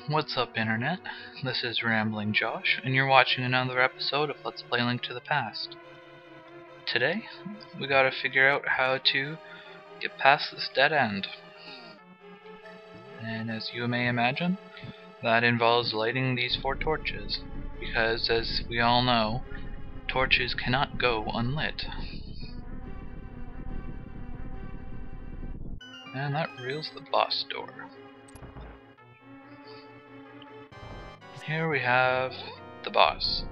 What's up, Internet? This is Rambling Josh, and you're watching another episode of Let's Play Link to the Past. Today, we gotta figure out how to get past this dead end. And as you may imagine, that involves lighting these 4 torches, because as we all know, torches cannot go unlit. And that reveals the boss door. Here we have the boss.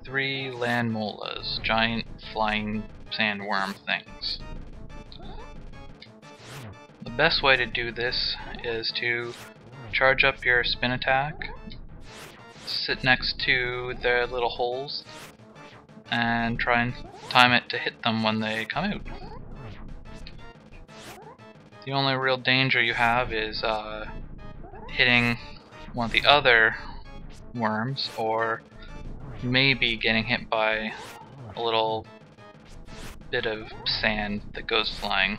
3 Lanmolas, giant flying sandworm things. The best way to do this is to charge up your spin attack, sit next to their little holes, and try and time it to hit them when they come out. The only real danger you have is hitting one of the other worms, or maybe getting hit by a little bit of sand that goes flying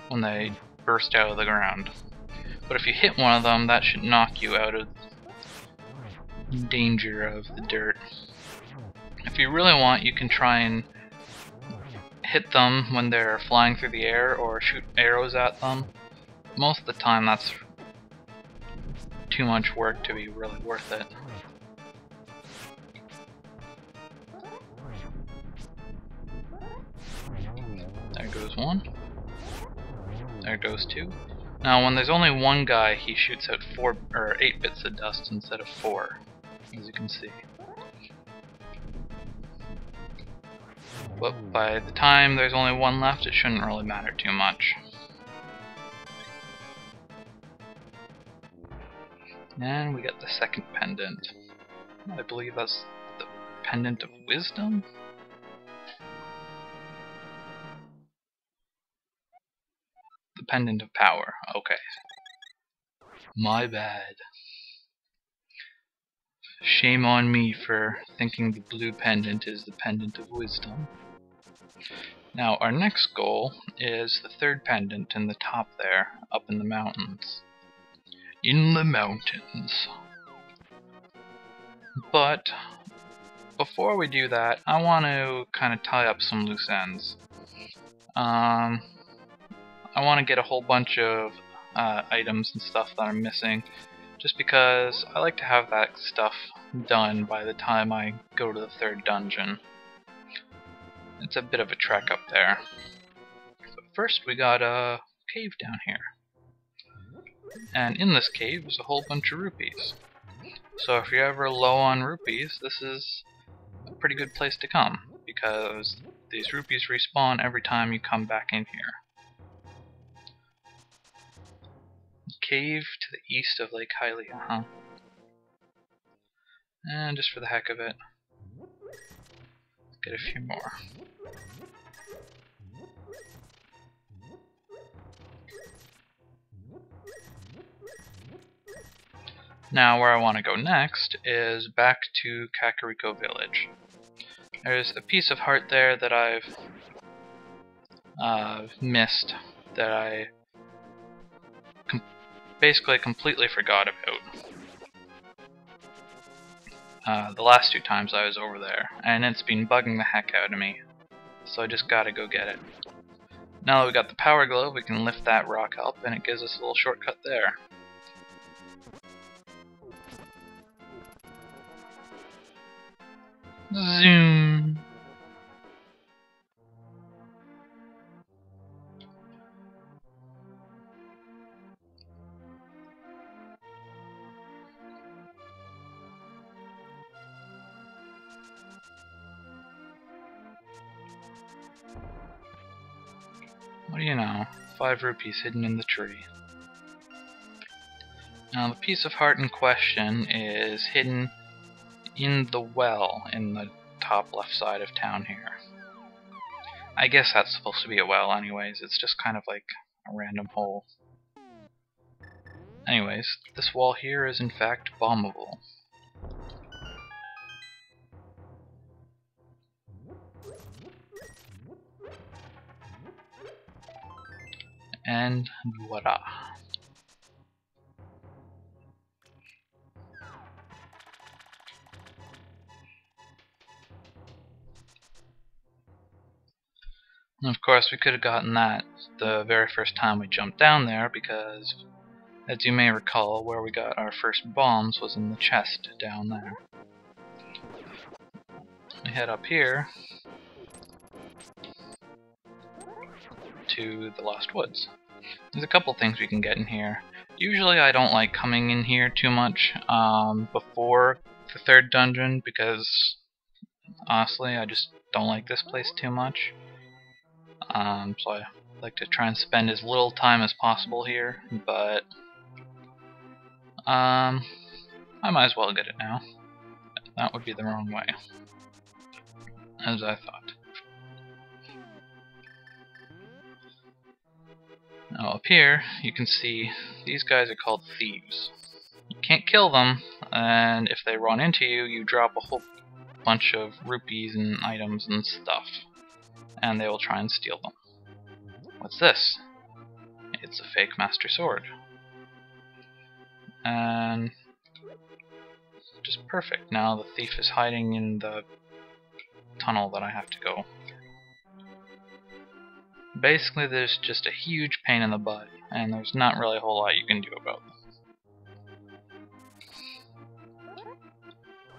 when they burst out of the ground. But if you hit one of them, that should knock you out of danger of the dirt. If you really want, you can try and hit them when they're flying through the air or shoot arrows at them. Most of the time that's too much work to be really worth it. There goes 1. There goes 2. Now when there's only one guy, he shoots out 8 bits of dust instead of 4, as you can see. But by the time there's only one left, it shouldn't really matter too much. And we get the second pendant. I believe that's the pendant of wisdom? The pendant of power, okay. My bad. Shame on me for thinking the blue pendant is the pendant of wisdom. Now our next goal is the 3rd pendant in the top there, up in the mountains. In the mountains. But before we do that, I want to kind of tie up some loose ends. I want to get a whole bunch of items and stuff that I'm missing, just because I like to have that stuff done by the time I go to the 3rd dungeon. It's a bit of a trek up there. But first we got a cave down here. And in this cave is a whole bunch of rupees. So if you're ever low on rupees, this is a pretty good place to come, because these rupees respawn every time you come back in here. Cave to the east of Lake Hylia, huh? And just for the heck of it, let's get a few more. Now where I want to go next is back to Kakariko Village. There's a piece of heart there that I've missed, that I basically completely forgot about the last 2 times I was over there, and it's been bugging the heck out of me, so I just gotta go get it. Now that we got the power glove, we can lift that rock up, and it gives us a little shortcut there. Zoom! What do you know? 5 rupees hidden in the tree. Now the piece of heart in question is hidden in the well in the top left side of town here. I guess that's supposed to be a well anyways, it's just kind of like a random hole. Anyways, this wall here is in fact bombable. And voila. And of course, we could have gotten that the very first time we jumped down there, because, as you may recall, where we got our first bombs was in the chest down there. We head up here to the Lost Woods. There's a couple things we can get in here. Usually I don't like coming in here too much before the third dungeon, because honestly I just don't like this place too much. So I like to try and spend as little time as possible here, but I might as well get it now. That would be the wrong way, as I thought. Now up here, you can see these guys are called thieves. You can't kill them, and if they run into you, you drop a whole bunch of rupees and items and stuff, and they will try and steal them. What's this? It's a fake Master Sword. And just perfect. Now the thief is hiding in the tunnel that I have to go. Basically, there's just a huge pain in the butt, and there's not really a whole lot you can do about them.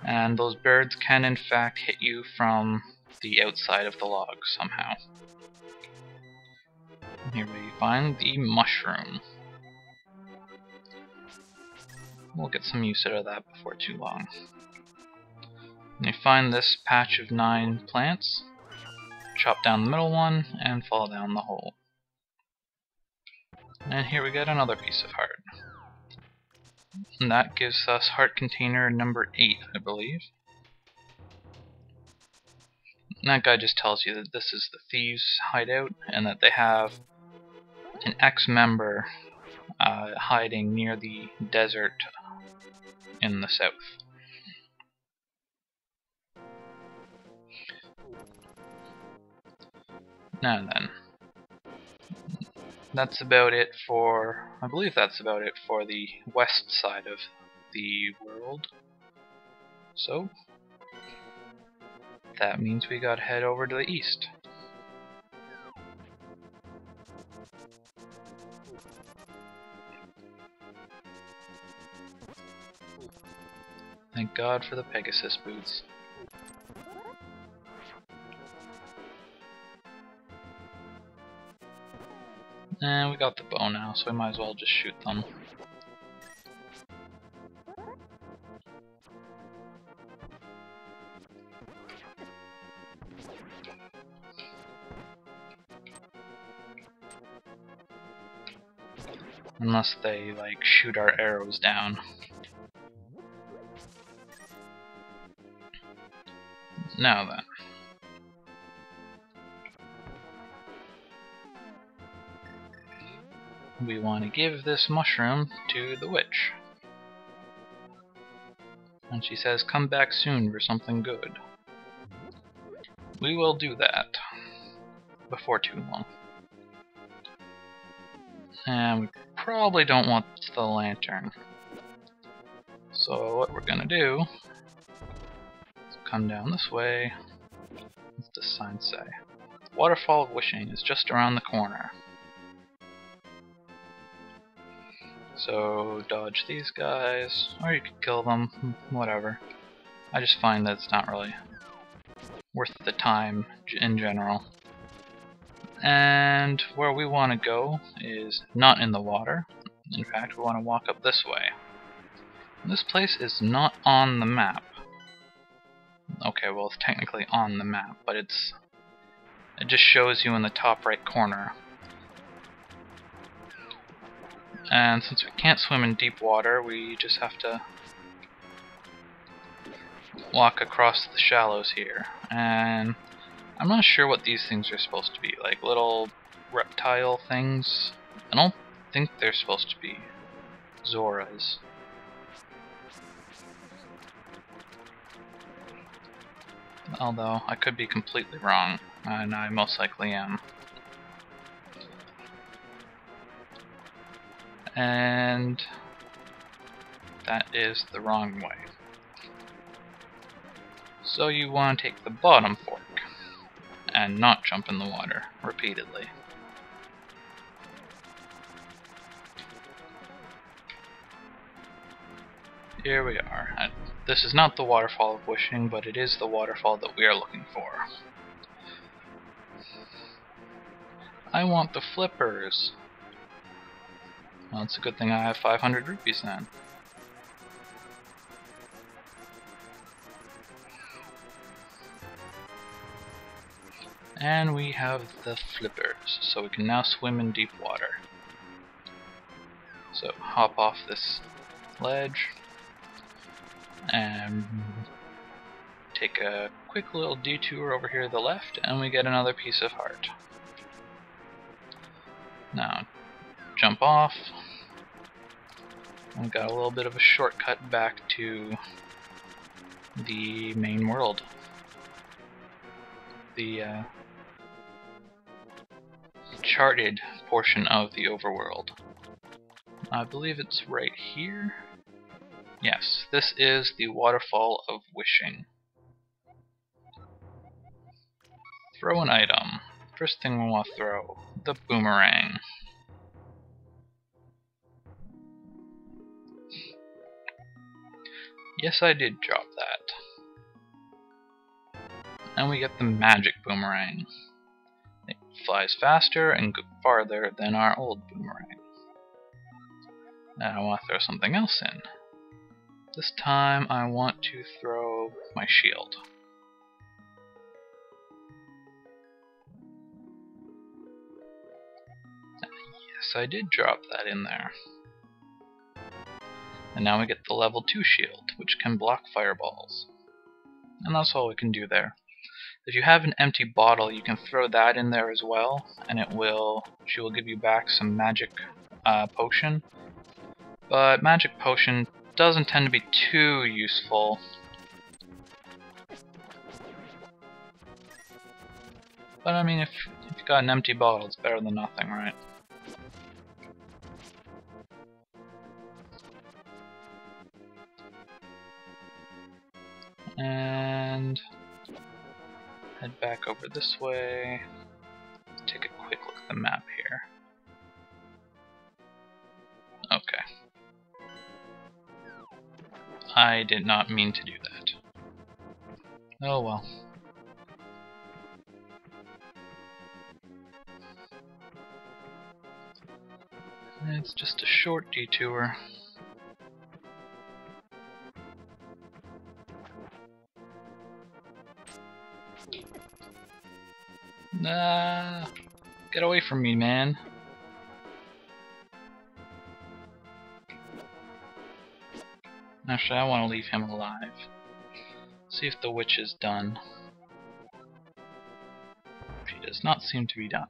And those birds can in fact hit you from the outside of the log somehow. Here we find the mushroom. We'll get some use out of that before too long. And you find this patch of 9 plants, chop down the middle one, and fall down the hole. And here we get another piece of heart. And that gives us heart container number 8, I believe. And that guy just tells you that this is the thieves' hideout, and that they have an ex-member hiding near the desert in the south. Now then, that's about it for, I believe that's about it for the west side of the world. So, that means we gotta head over to the east. Thank God for the Pegasus boots. And we got the bow now, so we might as well just shoot them. Unless they, like, shoot our arrows down. Now then. We want to give this mushroom to the witch. And she says, come back soon for something good. We will do that. Before too long. And we probably don't want the lantern. So what we're gonna do is come down this way. What's the sign say? Waterfall of Wishing is just around the corner. So dodge these guys, or you could kill them, whatever. I just find that it's not really worth the time in general. And where we want to go is not in the water. In fact, we want to walk up this way. And this place is not on the map. Okay, well, it's technically on the map, but it just shows you in the top right corner. And since we can't swim in deep water, we just have to walk across the shallows here. And I'm not sure what these things are supposed to be, like little reptile things. I don't think they're supposed to be Zoras. Although, I could be completely wrong, and I most likely am. And that is the wrong way. So you want to take the bottom fork and not jump in the water repeatedly. Here we are. This is not the waterfall of wishing, but it is the waterfall that we are looking for. I want the flippers. Well, it's a good thing I have 500 rupees then. And we have the flippers, so we can now swim in deep water. So hop off this ledge and take a quick little detour over here to the left, and we get another piece of heart. Now jump off. We got a little bit of a shortcut back to the main world. The charted portion of the overworld. I believe it's right here. Yes, this is the Waterfall of Wishing. Throw an item. First thing we want to throw, the boomerang. Yes, I did drop that. And we get the magic boomerang. It flies faster and farther than our old boomerang. Now I want to throw something else in. This time I want to throw my shield. Yes, I did drop that in there. And now we get the level 2 shield, which can block fireballs. And that's all we can do there. If you have an empty bottle, you can throw that in there as well, and she will give you back some magic potion. But magic potion doesn't tend to be too useful. But I mean, if you've got an empty bottle, it's better than nothing, right? And head back over this way. Take a quick look at the map here. Okay. I did not mean to do that. Oh well. It's just a short detour. Nah, get away from me, man. Actually, I want to leave him alive. See if the witch is done. She does not seem to be done.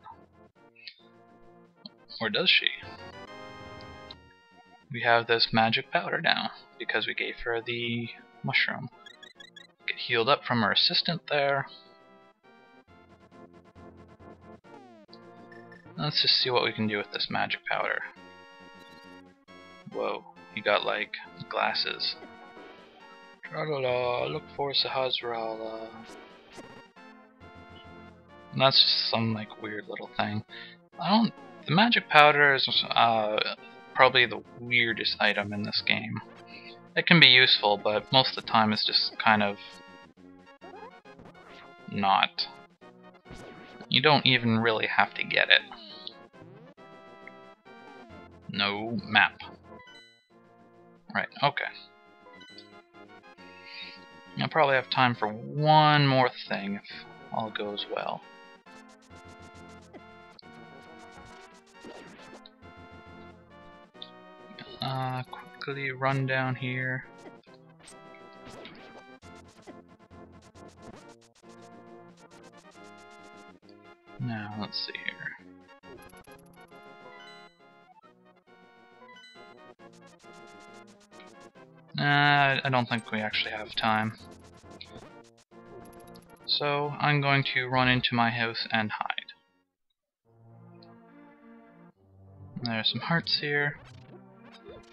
Or does she? We have this magic powder now, because we gave her the mushroom. Get healed up from her assistant there. Let's just see what we can do with this magic powder. Whoa, you got like glasses. Tra-la-la, look for Sahasrara. And that's just some like weird little thing. The magic powder is probably the weirdest item in this game. It can be useful, but most of the time it's just kind of not. You don't even really have to get it. No map. Right, okay. I'll probably have time for one more thing if all goes well. Quickly run down here. Now, let's see here. I don't think we actually have time. So, I'm going to run into my house and hide. There's some hearts here.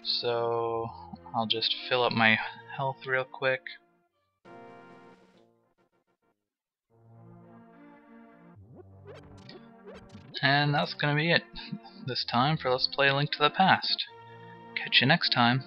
So I'll just fill up my health real quick. And that's gonna be it this time for Let's Play A Link to the Past. Catch you next time.